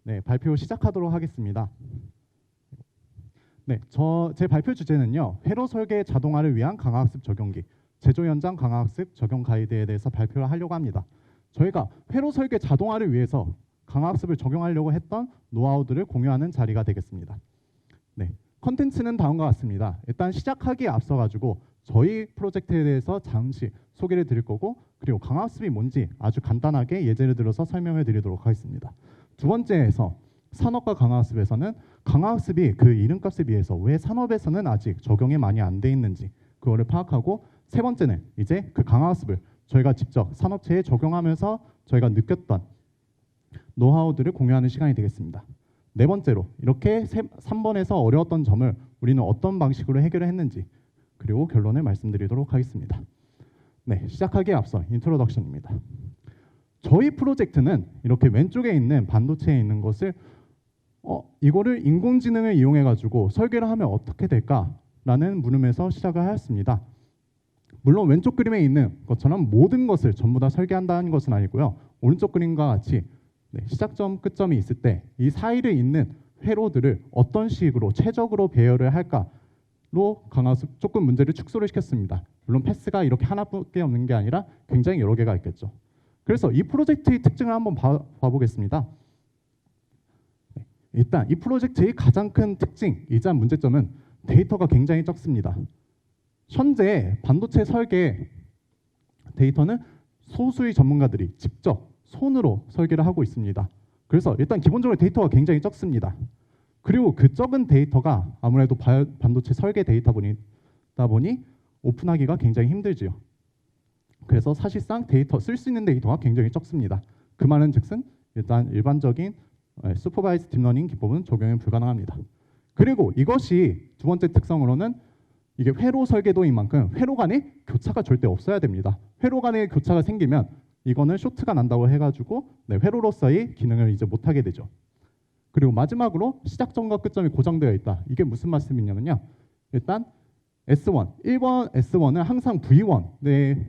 네, 발표 시작하도록 하겠습니다. 네, 제 발표 주제는요. 회로 설계 자동화를 위한 강화학습 적용기, 제조 현장 강화학습 적용 가이드에 대해서 발표를 하려고 합니다. 저희가 회로 설계 자동화를 위해서 강화학습을 적용하려고 했던 노하우들을 공유하는 자리가 되겠습니다. 네, 컨텐츠는 다음과 같습니다. 일단 시작하기에 앞서 가지고 저희 프로젝트에 대해서 잠시 소개를 드릴 거고, 그리고 강화학습이 뭔지 아주 간단하게 예제를 들어서 설명을 드리도록 하겠습니다. 두 번째에서 산업과 강화학습에서는 강화학습이 그 이름값에 비해서 왜 산업에서는 아직 적용이 많이 안 돼 있는지 그거를 파악하고, 세 번째는 이제 그 강화학습을 저희가 직접 산업체에 적용하면서 저희가 느꼈던 노하우들을 공유하는 시간이 되겠습니다. 네 번째로 이렇게 3번에서 어려웠던 점을 우리는 어떤 방식으로 해결을 했는지, 그리고 결론을 말씀드리도록 하겠습니다. 네, 시작하기에 앞서 인트로덕션입니다. 저희 프로젝트는 이렇게 왼쪽에 있는 반도체에 있는 것을 이거를 인공지능을 이용해 가지고 설계를 하면 어떻게 될까라는 물음에서 시작을 하였습니다. 물론 왼쪽 그림에 있는 것처럼 모든 것을 전부 다 설계한다는 것은 아니고요. 오른쪽 그림과 같이 시작점, 끝점이 있을 때 이 사이를 잇는 회로들을 어떤 식으로 최적으로 배열을 할까로 강화학습 조금 문제를 축소를 시켰습니다. 물론 패스가 이렇게 하나밖에 없는 게 아니라 굉장히 여러 개가 있겠죠. 그래서 이 프로젝트의 특징을 한번 봐보겠습니다. 일단 이 프로젝트의 가장 큰 특징이자 문제점은 데이터가 굉장히 적습니다. 현재 반도체 설계 데이터는 소수의 전문가들이 직접 손으로 설계를 하고 있습니다. 그래서 일단 기본적으로 데이터가 굉장히 적습니다. 그리고 그 적은 데이터가 아무래도 반도체 설계 데이터다 보니 오픈하기가 굉장히 힘들지요. 그래서 사실상 쓸 수 있는 데이터가 굉장히 적습니다. 그 말은 즉슨 일단 일반적인 슈퍼바이즈 딥러닝 기법은 적용이 불가능합니다. 그리고 이것이 두 번째 특성으로는 이게 회로 설계도인 만큼 회로 간에 교차가 절대 없어야 됩니다. 회로 간에 교차가 생기면 이거는 쇼트가 난다고 해가지고 회로로서의 기능을 이제 못하게 되죠. 그리고 마지막으로 시작점과 끝점이 고정되어 있다. 이게 무슨 말씀이냐면요. 일단 S1, 1번 S1은 항상 V1에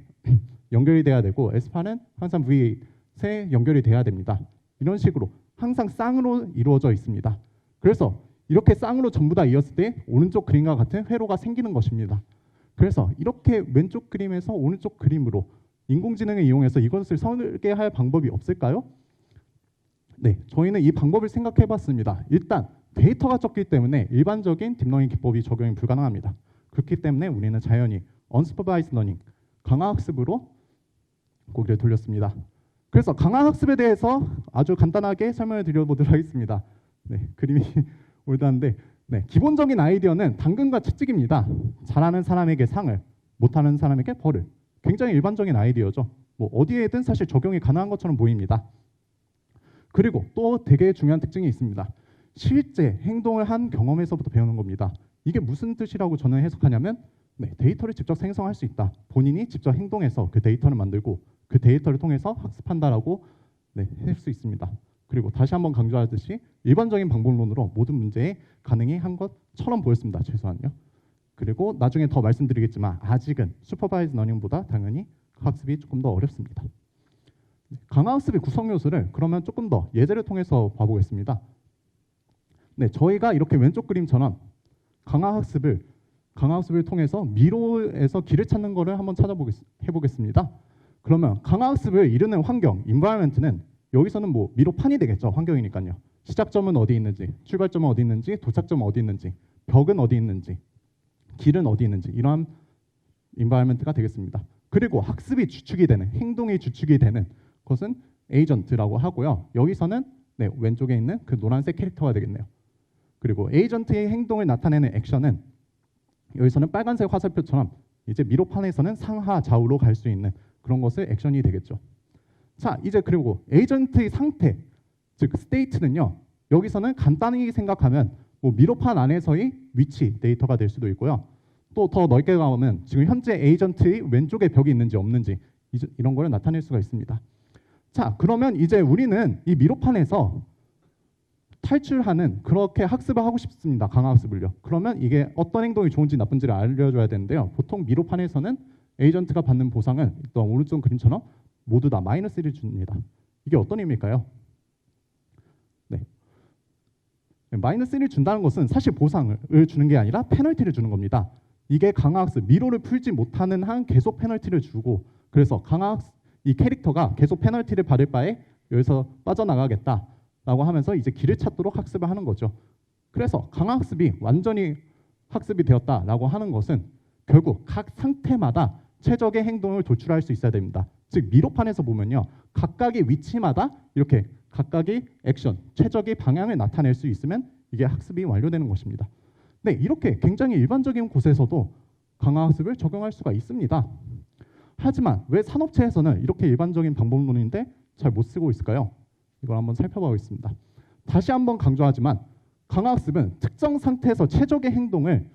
연결이 돼야 되고 S8은 항상 V8에 연결이 돼야 됩니다. 이런 식으로 항상 쌍으로 이루어져 있습니다. 그래서 이렇게 쌍으로 전부 다 이었을 때 오른쪽 그림과 같은 회로가 생기는 것입니다. 그래서 이렇게 왼쪽 그림에서 오른쪽 그림으로 인공지능을 이용해서 이것을 설계할 방법이 없을까요? 네, 저희는 이 방법을 생각해 봤습니다. 일단 데이터가 적기 때문에 일반적인 딥러닝 기법이 적용이 불가능합니다. 그렇기 때문에 우리는 자연히 언슈퍼바이즈 러닝, 강화학습으로 고개를 돌렸습니다. 그래서 강화학습에 대해서 아주 간단하게 설명을 드려보도록 하겠습니다. 네, 그림이 올드한데 기본적인 아이디어는 당근과 채찍입니다. 잘하는 사람에게 상을, 못하는 사람에게 벌을. 굉장히 일반적인 아이디어죠. 뭐 어디에든 사실 적용이 가능한 것처럼 보입니다. 그리고 또 되게 중요한 특징이 있습니다. 실제 행동을 한 경험에서부터 배우는 겁니다. 이게 무슨 뜻이라고 저는 해석하냐면 데이터를 직접 생성할 수 있다. 본인이 직접 행동해서 그 데이터를 만들고 그 데이터를 통해서 학습한다라고 할 수 있습니다. 그리고 다시 한번 강조하듯이 일반적인 방법론으로 모든 문제에 가능히 한 것처럼 보였습니다. 최소한요. 그리고 나중에 더 말씀드리겠지만 아직은 슈퍼바이즈 러닝보다 당연히 학습이 조금 더 어렵습니다. 강화학습의 구성 요소를 그러면 조금 더 예제를 통해서 봐보겠습니다. 저희가 이렇게 왼쪽 그림처럼 강화학습을 통해서 미로에서 길을 찾는 거를 한번 해보겠습니다. 그러면 강화학습을 이루는 환경, environment는 여기서는 뭐 미로판이 되겠죠. 환경이니까요. 시작점은 어디 있는지, 출발점은 어디 있는지, 도착점은 어디 있는지, 벽은 어디 있는지, 길은 어디 있는지 이러한 environment가 되겠습니다. 그리고 학습이 주축이 되는, 행동이 주축이 되는 것은 에이전트라고 하고요. 여기서는 왼쪽에 있는 그 노란색 캐릭터가 되겠네요. 그리고 에이전트의 행동을 나타내는 액션은 여기서는 빨간색 화살표처럼 이제 미로판에서는 상하 좌우로 갈 수 있는 그런 것을 액션이 되겠죠. 자, 이제 그리고 에이전트의 상태, 즉 스테이트는요. 여기서는 간단히 생각하면 뭐 미로판 안에서의 위치 데이터가 될 수도 있고요. 또 더 넓게 가보면 지금 현재 에이전트의 왼쪽에 벽이 있는지 없는지 이런 걸 나타낼 수가 있습니다. 자, 그러면 이제 우리는 이 미로판에서 탈출하는 그렇게 학습을 하고 싶습니다. 강화학습을요. 그러면 이게 어떤 행동이 좋은지 나쁜지를 알려줘야 되는데요. 보통 미로판에서는 에이전트가 받는 보상은 또 오른쪽 그림처럼 모두 다 -1을 줍니다. 이게 어떤 의미일까요? 마이너스 1을 준다는 것은 사실 보상을 주는 게 아니라 페널티를 주는 겁니다. 이게 강화학습, 미로를 풀지 못하는 한 계속 페널티를 주고, 그래서 강화학습 이 캐릭터가 계속 페널티를 받을 바에 여기서 빠져나가겠다라고 하면서 이제 길을 찾도록 학습을 하는 거죠. 그래서 강화학습이 완전히 학습이 되었다라고 하는 것은 결국 각 상태마다 최적의 행동을 도출할 수 있어야 됩니다. 즉 미로판에서 보면요, 각각의 위치마다 이렇게 각각의 액션, 최적의 방향을 나타낼 수 있으면 이게 학습이 완료되는 것입니다. 네, 이렇게 굉장히 일반적인 곳에서도 강화학습을 적용할 수가 있습니다. 하지만 왜 산업체에서는 이렇게 일반적인 방법론인데 잘 못 쓰고 있을까요? 이걸 한번 살펴보겠습니다. 다시 한번 강조하지만 강화학습은 특정 상태에서 최적의 행동을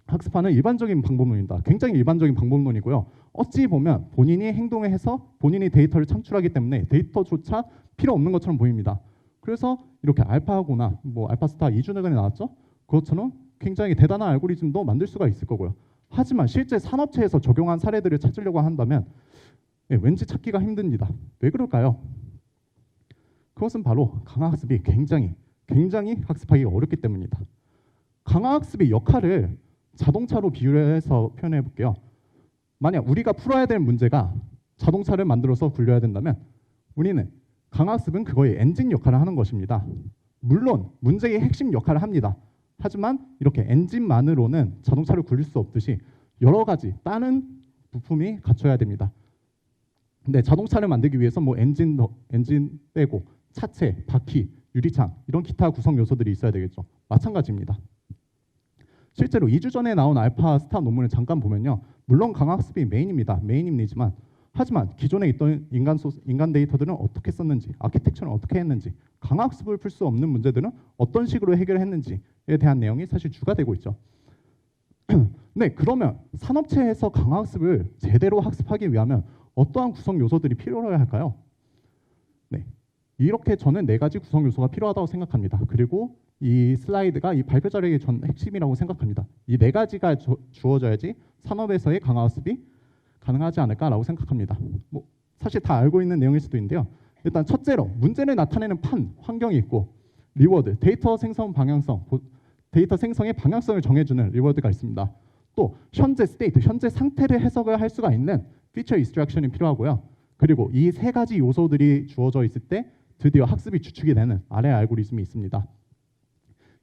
학습하는 일반적인 방법론입니다. 굉장히 일반적인 방법론이고요. 어찌 보면 본인이 행동을 해서 본인이 데이터를 창출하기 때문에 데이터조차 필요 없는 것처럼 보입니다. 그래서 이렇게 알파고나 뭐 알파스타 2주 전에 나왔죠? 그것처럼 굉장히 대단한 알고리즘도 만들 수가 있을 거고요. 하지만 실제 산업체에서 적용한 사례들을 찾으려고 한다면 왠지 찾기가 힘듭니다. 왜 그럴까요? 그것은 바로 강화학습이 굉장히 학습하기가 어렵기 때문입니다. 강화학습의 역할을 자동차로 비유해서 표현해 볼게요. 만약 우리가 풀어야 될 문제가 자동차를 만들어서 굴려야 된다면 우리는 강화학습은 그거의 엔진 역할을 하는 것입니다. 물론 문제의 핵심 역할을 합니다. 하지만 이렇게 엔진만으로는 자동차를 굴릴 수 없듯이 여러 가지 다른 부품이 갖춰야 됩니다. 근데 자동차를 만들기 위해서 뭐 엔진 빼고 차체, 바퀴, 유리창 이런 기타 구성 요소들이 있어야 되겠죠. 마찬가지입니다. 실제로 2주 전에 나온 알파스타 논문을 잠깐 보면요, 물론 강화학습이 메인입니다만 하지만 기존에 있던 인간 데이터들은 어떻게 썼는지, 아키텍처는 어떻게 했는지, 강화학습을 풀 수 없는 문제들은 어떤 식으로 해결했는지에 대한 내용이 사실 주가 되고 있죠. 네, 그러면 산업체에서 강화학습을 제대로 학습하기 위하면 어떠한 구성 요소들이 필요해야 할까요? 네, 이렇게 저는 4가지 구성 요소가 필요하다고 생각합니다. 그리고 이 슬라이드가 이 발표 자료의 전 핵심이라고 생각합니다. 이 4가지가 주어져야지 산업에서의 강화학습이 가능하지 않을까라고 생각합니다. 뭐 사실 다 알고 있는 내용일 수도 있는데요. 일단 첫째로 문제를 나타내는 환경이 있고, 리워드, 데이터 생성의 방향성을 정해주는 리워드가 있습니다. 또 현재 스테이트, 현재 상태를 해석을 할 수가 있는 피처 익스트랙션이 필요하고요. 그리고 이 3가지 요소들이 주어져 있을 때 드디어 학습이 주축이 되는 아래 알고리즘이 있습니다.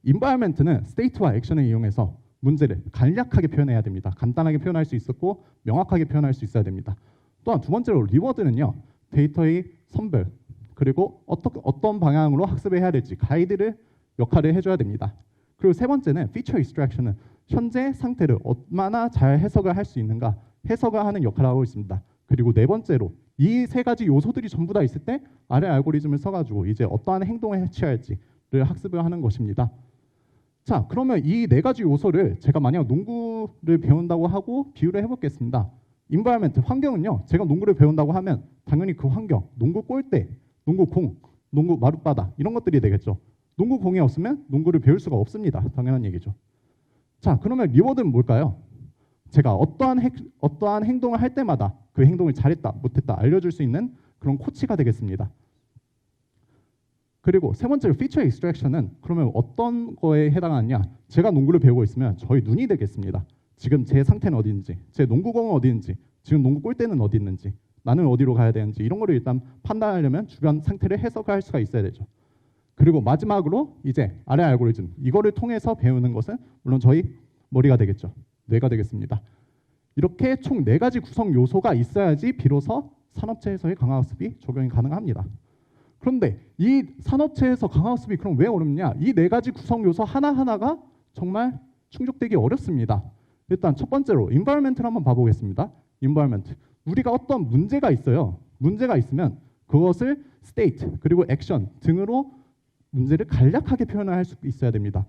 인바이러먼트는 스테이트와 액션을 이용해서 문제를 간략하게 표현해야 됩니다. 간단하게 표현할 수 있었고 명확하게 표현할 수 있어야 됩니다. 또한 두 번째로 리워드는요, 데이터의 선별, 그리고 어떤 방향으로 학습을 해야 될지 가이드를 역할을 해줘야 됩니다. 그리고 세 번째는 피처 익스트랙션은 현재 상태를 얼마나 잘 해석을 할 수 있는가, 해석을 하는 역할을 하고 있습니다. 그리고 네 번째로 이 3가지 요소들이 전부 다 있을 때 아래 알고리즘을 써가지고 이제 어떠한 행동을 취할지를 학습을 하는 것입니다. 자, 그러면 이 4가지 요소를 제가 만약 농구를 배운다고 하고 비유를 해보겠습니다. 인바이러먼트, 환경은요, 제가 농구를 배운다고 하면 당연히 그 환경, 농구 골대, 농구 공, 농구 마룻바닥 이런 것들이 되겠죠. 농구 공이 없으면 농구를 배울 수가 없습니다. 당연한 얘기죠. 자, 그러면 리워드는 뭘까요? 제가 어떠한 행동을 할 때마다 그 행동을 잘했다, 못했다 알려줄 수 있는 그런 코치가 되겠습니다. 그리고 세 번째로 피처 익스트랙션은 그러면 어떤 거에 해당하느냐? 제가 농구를 배우고 있으면 저희 눈이 되겠습니다. 지금 제 상태는 어디인지, 제 농구공은 어디인지, 지금 농구 골대는 어디 있는지, 나는 어디로 가야 되는지 이런 거를 일단 판단하려면 주변 상태를 해석할 수가 있어야 되죠. 그리고 마지막으로 이제 아래 알고리즘, 이거를 통해서 배우는 것은 물론 저희 머리가 되겠죠. 뇌가 되겠습니다. 이렇게 총 4가지 구성 요소가 있어야지 비로소 산업체에서의 강화학습이 적용이 가능합니다. 그런데 이 산업체에서 강화학습이 그럼 왜 어렵냐? 이 4가지 구성 요소 하나하나가 정말 충족되기 어렵습니다. 일단 첫 번째로 environment를 한번 봐보겠습니다. environment. 우리가 어떤 문제가 있어요. 문제가 있으면 그것을 state 그리고 action 등으로 문제를 간략하게 표현할 수 있어야 됩니다.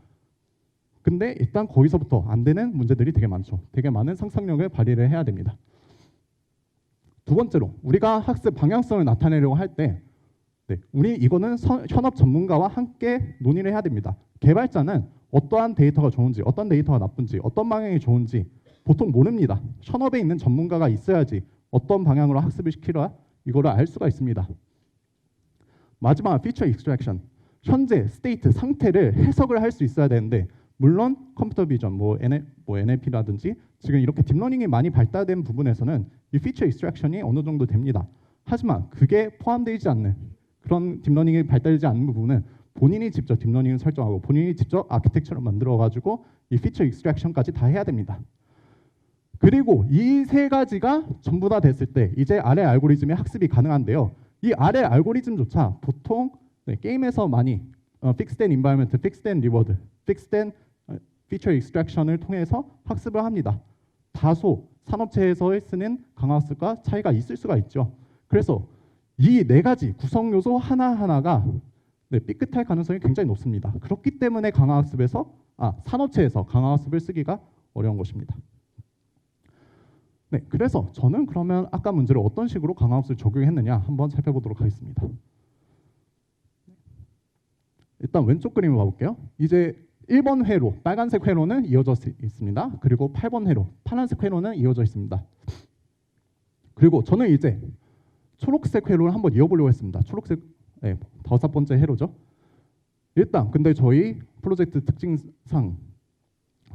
근데 일단 거기서부터 안 되는 문제들이 되게 많죠. 되게 많은 상상력을 발휘를 해야 됩니다. 두 번째로 우리가 학습 방향성을 나타내려고 할 때 우리 이거는 현업 전문가와 함께 논의를 해야 됩니다. 개발자는 어떠한 데이터가 좋은지, 어떤 데이터가 나쁜지, 어떤 방향이 좋은지 보통 모릅니다. 현업에 있는 전문가가 있어야지 어떤 방향으로 학습을 시키라 이거를 알 수가 있습니다. 마지막 피처 익스트랙션. 현재 스테이트 상태를 해석을 할 수 있어야 되는데 물론 컴퓨터 비전, NLP라든지 지금 이렇게 딥러닝이 많이 발달된 부분에서는 이 피처 익스트랙션이 어느 정도 됩니다. 하지만 그게 포함되지 않는 그런 딥러닝이 발달되지 않는 부분은 본인이 직접 딥러닝을 설정하고 본인이 직접 아키텍처를 만들어가지고 이 피처 익스트랙션까지 다 해야 됩니다. 그리고 이 세 가지가 전부 다 됐을 때 이제 아래 알고리즘의 학습이 가능한데요. 이 아래 알고리즘조차 보통 게임에서 많이 픽스된 인바이러먼트, 픽스된 리워드, 픽스된 피처 익스트랙션을 통해서 학습을 합니다. 다소 산업체에서 쓰는 강화학습과 차이가 있을 수가 있죠. 그래서 이 네 가지 구성 요소 하나하나가 삐끗할 가능성이 굉장히 높습니다. 그렇기 때문에 산업체에서 강화학습을 쓰기가 어려운 것입니다. 네, 그래서 저는 그러면 아까 문제를 어떤 식으로 강화학습을 적용했느냐 한번 살펴보도록 하겠습니다. 일단 왼쪽 그림을 봐볼게요. 이제 1번 회로, 빨간색 회로는 이어져 있습니다. 그리고 8번 회로, 파란색 회로는 이어져 있습니다. 그리고 저는 이제 초록색 회로를 한번 이어보려고 했습니다. 초록색, 5번째 회로죠. 일단 근데 저희 프로젝트 특징상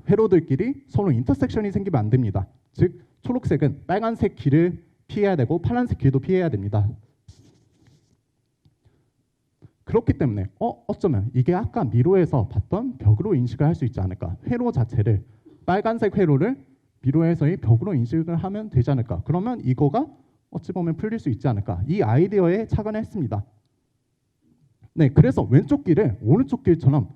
회로들끼리 서로 인터섹션이 생기면 안 됩니다. 즉 초록색은 빨간색 길을 피해야 되고 파란색 길도 피해야 됩니다. 그렇기 때문에 어쩌면 이게 아까 미로에서 봤던 벽으로 인식을 할 수 있지 않을까. 회로 자체를 빨간색 회로를 미로에서의 벽으로 인식을 하면 되지 않을까. 그러면 이거가 어찌 보면 풀릴 수 있지 않을까. 이 아이디어에 착안을 했습니다. 네, 그래서 왼쪽 길을 오른쪽 길처럼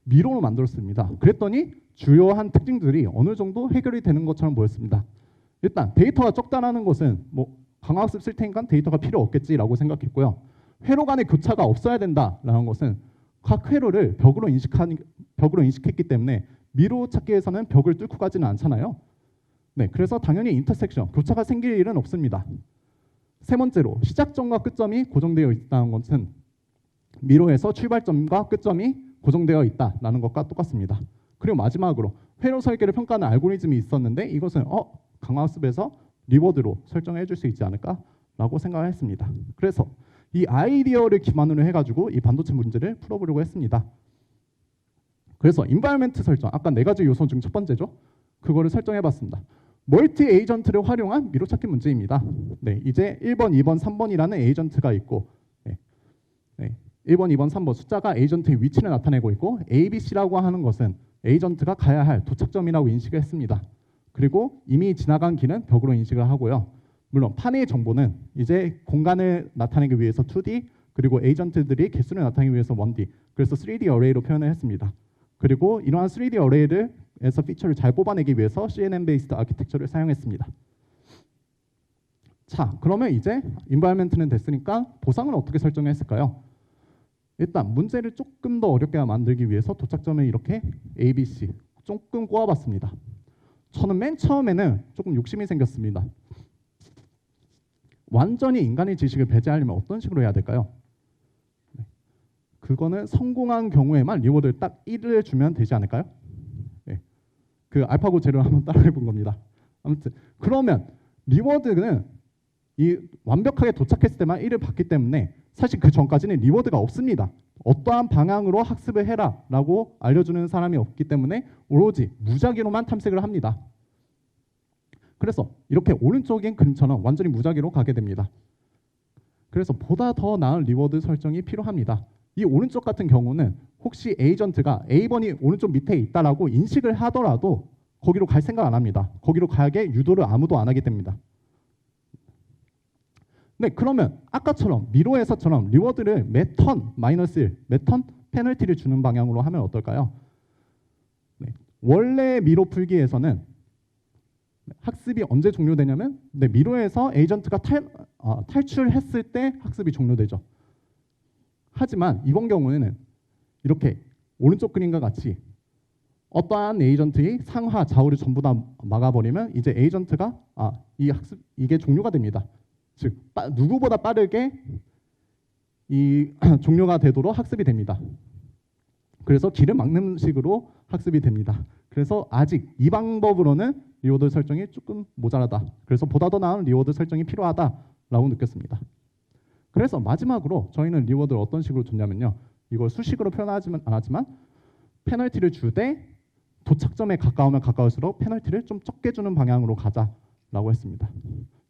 미로로 만들었습니다. 그랬더니 주요한 특징들이 어느 정도 해결이 되는 것처럼 보였습니다. 일단 데이터가 적다라는 것은 강화학습 쓸 테니까 데이터가 필요 없겠지라고 생각했고요. 회로 간의 교차가 없어야 된다라는 것은 각 회로를 벽으로 인식했기 때문에 미로 찾기에서는 벽을 뚫고 가지는 않잖아요. 네, 그래서 당연히 인터섹션, 교차가 생길 일은 없습니다. 세 번째로 시작점과 끝점이 고정되어 있다는 것은 미로에서 출발점과 끝점이 고정되어 있다라는 것과 똑같습니다. 그리고 마지막으로 회로 설계를 평가하는 알고리즘이 있었는데 이것은 강화학습에서 리워드로 설정해 줄 수 있지 않을까라고 생각을 했습니다. 그래서 이 아이디어를 기반으로 해가지고 이 반도체 문제를 풀어보려고 했습니다. 그래서 인바이러먼트 설정, 아까 네 가지 요소 중 첫 번째죠. 그거를 설정해봤습니다. 멀티 에이전트를 활용한 미로 찾기 문제입니다. 네, 이제 1번, 2번, 3번이라는 에이전트가 있고 1번, 2번, 3번 숫자가 에이전트의 위치를 나타내고 있고 A, B, C라고 하는 것은 에이전트가 가야 할 도착점이라고 인식을 했습니다. 그리고 이미 지나간 길은 벽으로 인식을 하고요. 물론 판의 정보는 이제 공간을 나타내기 위해서 2D 그리고 에이전트들이 개수를 나타내기 위해서 1D 그래서 3D 어레이로 표현을 했습니다. 그리고 이러한 3D 어레이에서 피처를 잘 뽑아내기 위해서 CNN 베이스드 아키텍처를 사용했습니다. 자, 그러면 이제 인바이러먼트는 됐으니까 보상을 어떻게 설정했을까요? 일단 문제를 조금 더 어렵게 만들기 위해서 도착점에 이렇게 A, B, C 조금 꼬아봤습니다. 저는 맨 처음에는 조금 욕심이 생겼습니다. 완전히 인간의 지식을 배제하려면 어떤 식으로 해야 될까요? 그거는 성공한 경우에만 리워드를 딱 1을 주면 되지 않을까요? 네. 그 알파고 제로를 한번 따라해 본 겁니다. 아무튼 그러면 리워드는 이 완벽하게 도착했을 때만 1을 받기 때문에 사실 그 전까지는 리워드가 없습니다. 어떠한 방향으로 학습을 해라 라고 알려주는 사람이 없기 때문에 오로지 무작위로만 탐색을 합니다. 그래서 이렇게 오른쪽인 그림처럼 완전히 무작위로 가게 됩니다. 그래서 보다 더 나은 리워드 설정이 필요합니다. 이 오른쪽 같은 경우는 혹시 에이전트가 A번이 오른쪽 밑에 있다라고 인식을 하더라도 거기로 갈 생각 안 합니다. 거기로 가게 유도를 아무도 안 하게 됩니다. 네, 그러면 아까처럼 미로에서처럼 리워드를 매 턴 마이너스 1, 매 턴 페널티를 주는 방향으로 하면 어떨까요? 네, 원래 미로 풀기에서는 학습이 언제 종료되냐면 미로에서 에이전트가 탈출했을 때 학습이 종료되죠. 하지만 이번 경우에는 이렇게 오른쪽 그림과 같이 어떠한 에이전트의 상하 좌우를 전부 다 막아버리면 이제 에이전트가 이게 종료가 됩니다. 즉 누구보다 빠르게 이 종료가 되도록 학습이 됩니다. 그래서 길을 막는 식으로 학습이 됩니다. 그래서 아직 이 방법으로는 리워드 설정이 조금 모자라다. 그래서 보다 더 나은 리워드 설정이 필요하다라고 느꼈습니다. 그래서 마지막으로 저희는 리워드를 어떤 식으로 줬냐면요. 이걸 수식으로 표현하지는 않았지만 페널티를 주되 도착점에 가까우면 가까울수록 페널티를 좀 적게 주는 방향으로 가자라고 했습니다.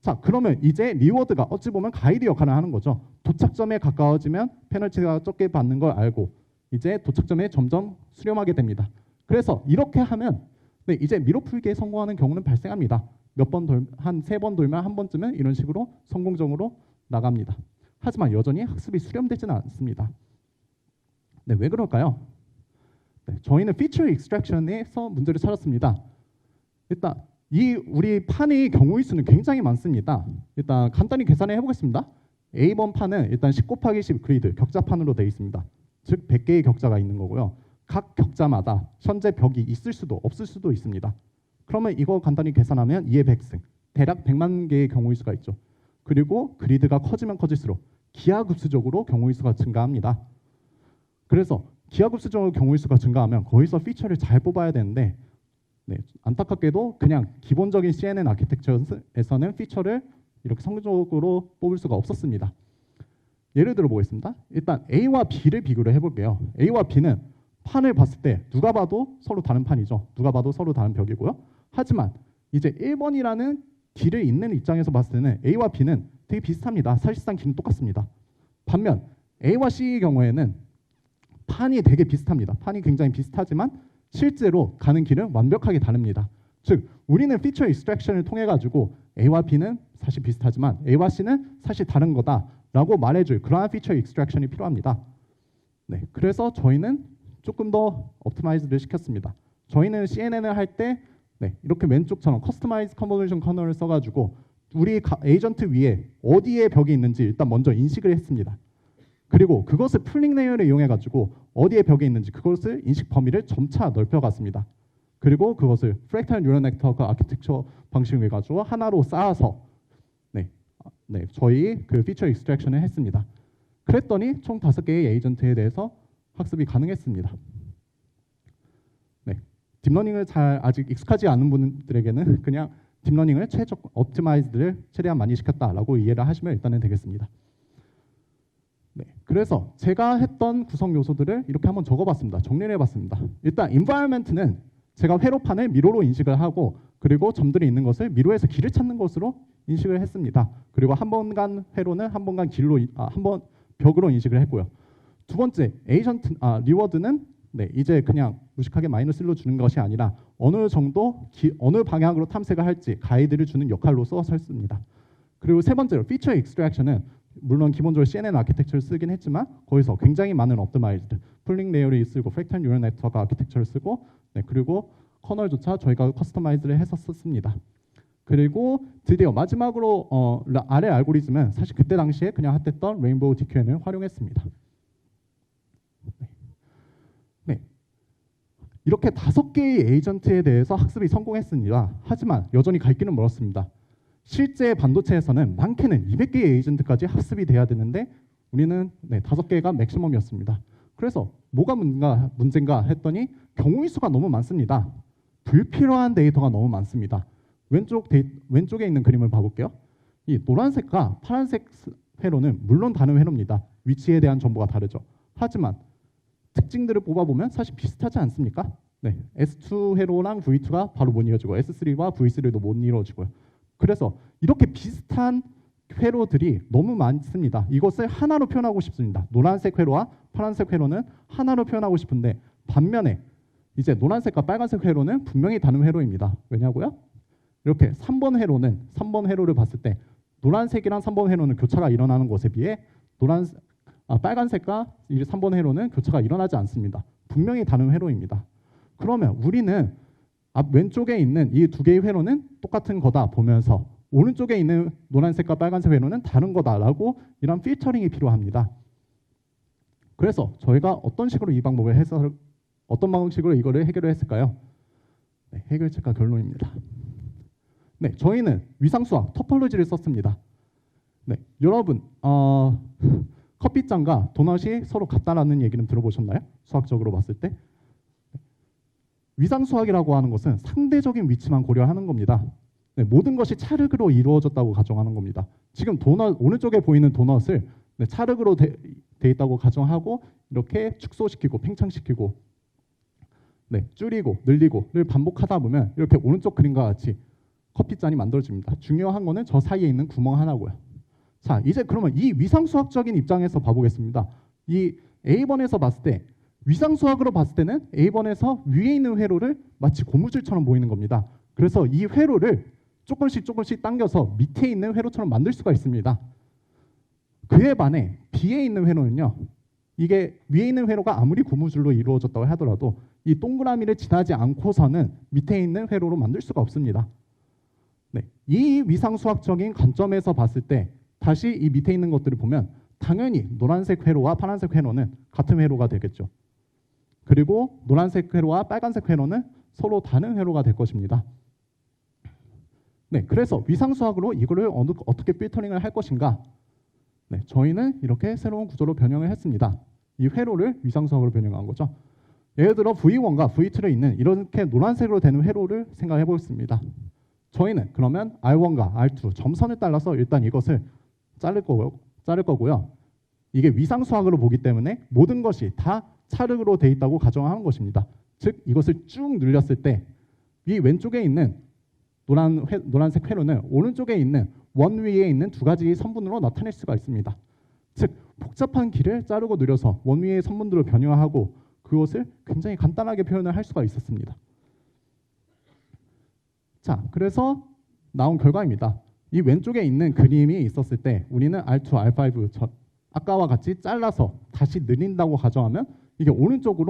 자, 그러면 이제 리워드가 어찌 보면 가이드 역할을 하는 거죠. 도착점에 가까워지면 페널티가 적게 받는 걸 알고 이제 도착점에 점점 수렴하게 됩니다. 그래서 이렇게 하면 네, 이제 미로풀기에 성공하는 경우는 발생합니다. 몇 번 한 3번 돌면 한 번쯤은 이런 식으로 성공적으로 나갑니다. 하지만 여전히 학습이 수렴되지는 않습니다. 네, 왜 그럴까요? 네, 저희는 피처 익스트랙션에서 문제를 찾았습니다. 일단 우리 판의 경우의 수는 굉장히 많습니다. 일단 간단히 계산해 보겠습니다. A번 판은 일단 10 곱하기 10 그리드 격자판으로 되어 있습니다. 즉 100개의 격자가 있는 거고요. 각 격자마다 현재 벽이 있을 수도 없을 수도 있습니다. 그러면 이거 간단히 계산하면 2의 100승, 대략 100만 개의 경우의 수가 있죠. 그리고 그리드가 커지면 커질수록 기하급수적으로 경우의 수가 증가합니다. 그래서 기하급수적으로 경우의 수가 증가하면 거기서 피처를 잘 뽑아야 되는데 네, 안타깝게도 그냥 기본적인 CNN 아키텍처에서는 피처를 이렇게 성공적으로 뽑을 수가 없었습니다. 예를 들어 보겠습니다. 일단 A와 B를 비교를 해볼게요. A와 B는 판을 봤을 때 누가 봐도 서로 다른 판이죠. 누가 봐도 서로 다른 벽이고요. 하지만 이제 1번이라는 길을 잇는 입장에서 봤을 때는 A와 B는 되게 비슷합니다. 사실상 길은 똑같습니다. 반면 A와 C의 경우에는 판이 되게 비슷합니다. 판이 굉장히 비슷하지만 실제로 가는 길은 완벽하게 다릅니다. 즉 우리는 피처 익스트랙션을 통해 가지고 A와 B는 사실 비슷하지만 A와 C는 사실 다른 거다라고 말해줄 그러한 피처 익스트랙션이 필요합니다. 네, 그래서 저희는 조금 더 옵티마이즈를 시켰습니다. 저희는 CNN을 할 때 네, 이렇게 왼쪽처럼 커스터마이즈 컨버전 커널을 써가지고 우리 에이전트 위에 어디에 벽이 있는지 일단 먼저 인식을 했습니다. 그리고 그것을 풀링 레이어를 이용해가지고 어디에 벽이 있는지 그것을 인식 범위를 점차 넓혀갔습니다. 그리고 그것을 프랙탈 뉴럴 네트워크 아키텍처 방식을 가지고 하나로 쌓아서 저희 그 피처 익스트랙션을 했습니다. 그랬더니 총 5개의 에이전트에 대해서 학습이 가능했습니다. 네, 딥러닝을 잘 아직 익숙하지 않은 분들에게는 그냥 딥러닝을 최적 옵티마이즈를 최대한 많이 시켰다라고 이해를 하시면 일단은 되겠습니다. 네, 그래서 제가 했던 구성 요소들을 이렇게 한번 적어봤습니다. 정리를 해봤습니다. 일단 environment는 제가 회로판을 미로로 인식을 하고 그리고 점들이 있는 것을 미로에서 길을 찾는 것으로 인식을 했습니다. 그리고 한 번 간 회로는 한 번 간 길로 한 번 벽으로 인식을 했고요. 두 번째 리워드는 네, 이제 그냥 무식하게 마이너스 1로 주는 것이 아니라 어느 정도 어느 방향으로 탐색을 할지 가이드를 주는 역할로서 썼습니다. 그리고 세 번째로 피처 익스트랙션은 물론 기본적으로 CNN 아키텍처를 쓰긴 했지만 거기서 굉장히 많은 옵티마이즈드 풀링 레이어를 쓰고 프랙탈 뉴럴 네트워크 아키텍처를 쓰고 네, 그리고 커널조차 저희가 커스터마이즈를 해서 썼습니다. 그리고 드디어 마지막으로 아래 알고리즘은 사실 그때 당시에 그냥 핫했던 레인보우 DQN을 활용했습니다. 네. 이렇게 5개의 에이전트에 대해서 학습이 성공했습니다. 하지만 여전히 갈 길은 멀었습니다. 실제 반도체에서는 많게는 200개의 에이전트까지 학습이 돼야 되는데 우리는 5개가 맥시멈이었습니다. 그래서 뭐가 문제인가 했더니 경우의 수가 너무 많습니다. 불필요한 데이터가 너무 많습니다. 왼쪽에 있는 그림을 봐볼게요. 이 노란색과 파란색 회로는 물론 다른 회로입니다. 위치에 대한 정보가 다르죠. 하지만 특징들을 뽑아보면 사실 비슷하지 않습니까? 네, S2 회로랑 V2가 바로 못 이루어지고 S3와 V3도 못 이루어지고요. 그래서 이렇게 비슷한 회로들이 너무 많습니다. 이것을 하나로 표현하고 싶습니다. 노란색 회로와 파란색 회로는 하나로 표현하고 싶은데 반면에 이제 노란색과 빨간색 회로는 분명히 다른 회로입니다. 왜냐고요? 이렇게 3번 회로를 봤을 때 노란색이랑 3번 회로는 교차가 일어나는 것에 비해 빨간색과 3번 회로는 교차가 일어나지 않습니다. 분명히 다른 회로입니다. 그러면 우리는 왼쪽에 있는 이 2개의 회로는 똑같은 거다 보면서 오른쪽에 있는 노란색과 빨간색 회로는 다른 거다라고 이런 필터링이 필요합니다. 그래서 저희가 어떤 식으로 이 방법을 해서 어떤 방식으로 이거를 해결을 했을까요? 네, 해결책과 결론입니다. 네, 저희는 위상수학 토폴로지를 썼습니다. 네, 여러분 커피잔과 도넛이 서로 같다라는 얘기는 들어보셨나요? 수학적으로 봤을 때 위상수학이라고 하는 것은 상대적인 위치만 고려하는 겁니다. 네, 모든 것이 차르그로 이루어졌다고 가정하는 겁니다. 지금 도넛 오른쪽에 보이는 도넛을 네, 차륵으로 돼 있다고 가정하고 이렇게 축소시키고 팽창시키고 네, 줄이고 늘리고를 반복하다 보면 이렇게 오른쪽 그림과 같이 커피잔이 만들어집니다. 중요한 거는 저 사이에 있는 구멍 하나고요. 자, 이제 그러면 이 위상수학적인 입장에서 봐보겠습니다. 이 A번에서 봤을 때 위상수학으로 봤을 때는 A번에서 위에 있는 회로를 마치 고무줄처럼 보이는 겁니다. 그래서 이 회로를 조금씩 당겨서 밑에 있는 회로처럼 만들 수가 있습니다. 그에 반해 B에 있는 회로는요. 이게 위에 있는 회로가 아무리 고무줄로 이루어졌다고 하더라도 이 동그라미를 지나지 않고서는 밑에 있는 회로로 만들 수가 없습니다. 네, 이 위상수학적인 관점에서 봤을 때 다시 이 밑에 있는 것들을 보면 당연히 노란색 회로와 파란색 회로는 같은 회로가 되겠죠. 그리고 노란색 회로와 빨간색 회로는 서로 다른 회로가 될 것입니다. 네, 그래서 위상수학으로 이거를 어떻게 필터링을 할 것인가? 네, 저희는 이렇게 새로운 구조로 변형을 했습니다. 이 회로를 위상수학으로 변형한 거죠. 예를 들어 V1과 V2를 있는 이렇게 노란색으로 되는 회로를 생각해 보겠습니다. 저희는 그러면 R1과 R2 점선을 따라서 일단 이것을 자를 거고요. 이게 위상수학으로 보기 때문에 모든 것이 다 차륵으로 돼 있다고 가정하는 것입니다. 즉 이것을 쭉 늘렸을 때 이 왼쪽에 있는 노란색 회로는 오른쪽에 있는 원 위에 있는 두 가지의 선분으로 나타낼 수가 있습니다. 즉 복잡한 길을 자르고 늘려서 원 위의 선분들을 변형하고 그것을 굉장히 간단하게 표현을 할 수가 있었습니다. 자, 그래서 나온 결과입니다. 이 왼쪽에 있는 그림이 있었을 때 우리는 R2, R5 아까와 같이 잘라서 다시 늘린다고 가정하면 이게 오른쪽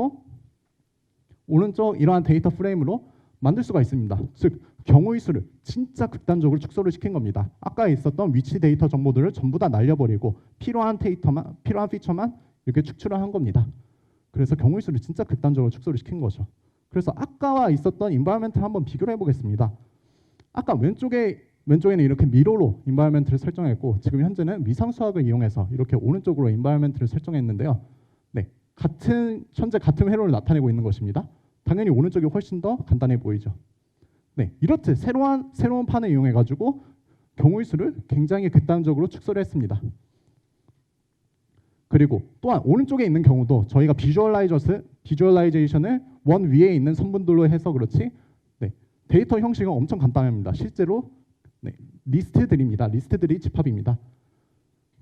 이러한 데이터 프레임으로 만들 수가 있습니다. 즉 경우의 수를 진짜 극단적으로 축소를 시킨 겁니다. 아까 있었던 위치 데이터 정보들을 전부 다 날려버리고 필요한 피처만 이렇게 축출을 한 겁니다. 그래서 경우의 수를 진짜 극단적으로 축소를 시킨 거죠. 그래서 아까와 있었던 인바이러먼트를 한번 비교를 해보겠습니다. 아까 왼쪽에는 이렇게 미러로 인바이러먼트를 설정했고 지금 현재는 위상수학을 이용해서 이렇게 오른쪽으로 인바이러먼트를 설정했는데요. 네, 현재 같은 회로를 나타내고 있는 것입니다. 당연히 오른쪽이 훨씬 더 간단해 보이죠. 네, 이렇듯 새로운 판을 이용해 가지고 경우의 수를 굉장히 극단적으로 축소를 했습니다. 그리고 또한 오른쪽에 있는 경우도 저희가 비주얼라이제이션을 원 위에 있는 선분들로 해서 그렇지 네, 데이터 형식은 엄청 간단합니다. 실제로 네, 리스트들이 집합입니다.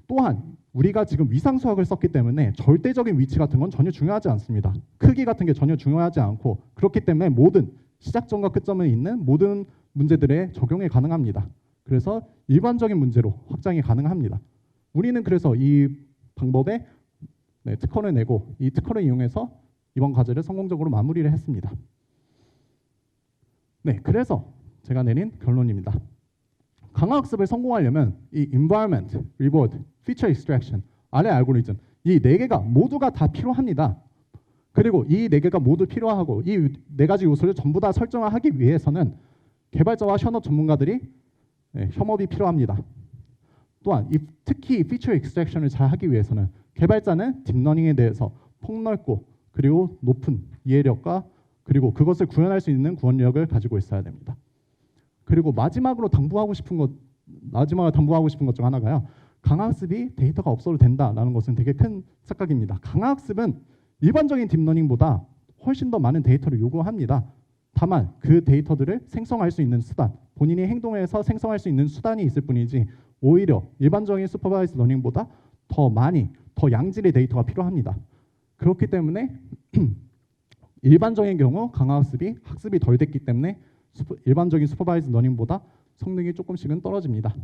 또한 우리가 지금 위상수학을 썼기 때문에 절대적인 위치 같은 건 전혀 중요하지 않습니다. 크기 같은 게 전혀 중요하지 않고 그렇기 때문에 모든 시작점과 끝점에 있는 모든 문제들에 적용이 가능합니다. 그래서 일반적인 문제로 확장이 가능합니다. 우리는 그래서 이 방법에 특허를 내고 이 특허를 이용해서 이번 과제를 성공적으로 마무리를 했습니다. 네, 그래서 제가 내린 결론입니다. 강화학습을 성공하려면 이 environment, reward, feature extraction, 아래 알고리즘 이 네 개가 모두가 다 필요합니다. 그리고 이 네 개가 모두 필요하고 이 네 가지 요소를 전부 다 설정하기 위해서는 개발자와 현업 전문가들이 협업이 필요합니다. 또한 특히 feature extraction을 잘 하기 위해서는 개발자는 딥러닝에 대해서 폭넓고 그리고 높은 이해력과 그리고 그것을 구현할 수 있는 구현력을 가지고 있어야 됩니다. 그리고 마지막으로 당부하고 싶은 것 중 하나가요. 강화학습이 데이터가 없어도 된다라는 것은 되게 큰 착각입니다. 강화학습은 일반적인 딥러닝보다 훨씬 더 많은 데이터를 요구합니다. 다만 그 데이터들을 생성할 수 있는 수단, 본인이 행동해서 생성할 수 있는 수단이 있을 뿐이지 오히려 일반적인 슈퍼바이즈 러닝보다 더 많이, 더 양질의 데이터가 필요합니다. 그렇기 때문에 일반적인 경우 강화학습이 학습이 덜 됐기 때문에 일반적인 슈퍼바이즈 러닝보다 성능이 조금씩은 떨어집니다.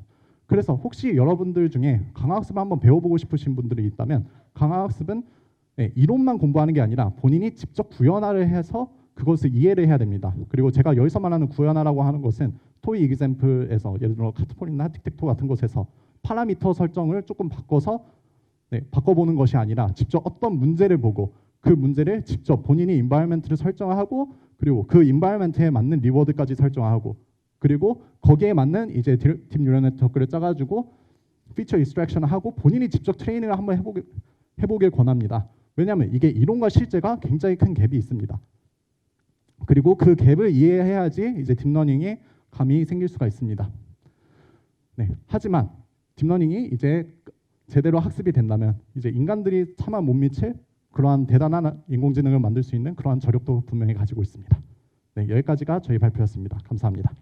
그래서 혹시 여러분들 중에 강화학습을 한번 배워보고 싶으신 분들이 있다면 강화학습은 이론만 공부하는 게 아니라 본인이 직접 구현화를 해서 그것을 이해를 해야 됩니다. 그리고 제가 여기서 말하는 구현화라고 하는 것은 토이 이그젬플에서 예를 들어 카트폴이나 틱택토 같은 곳에서 파라미터 설정을 조금 바꿔보는 것이 아니라 직접 어떤 문제를 보고 그 문제를 직접 본인이 인바이러먼트를 설정하고 그리고 그 인바이러먼트에 맞는 리워드까지 설정하고 그리고 거기에 맞는 이제 딥 뉴럴 네트워크를 짜가지고 피처 익스트랙션을 하고 본인이 직접 트레이닝을 한번 해보길 권합니다. 왜냐하면 이게 이론과 실제가 굉장히 큰 갭이 있습니다. 그리고 그 갭을 이해해야지 이제 딥러닝에 감이 생길 수가 있습니다. 네, 하지만 딥러닝이 이제 제대로 학습이 된다면 이제 인간들이 차마 못 미칠 그러한 대단한 인공지능을 만들 수 있는 그러한 저력도 분명히 가지고 있습니다. 네, 여기까지가 저희 발표였습니다. 감사합니다.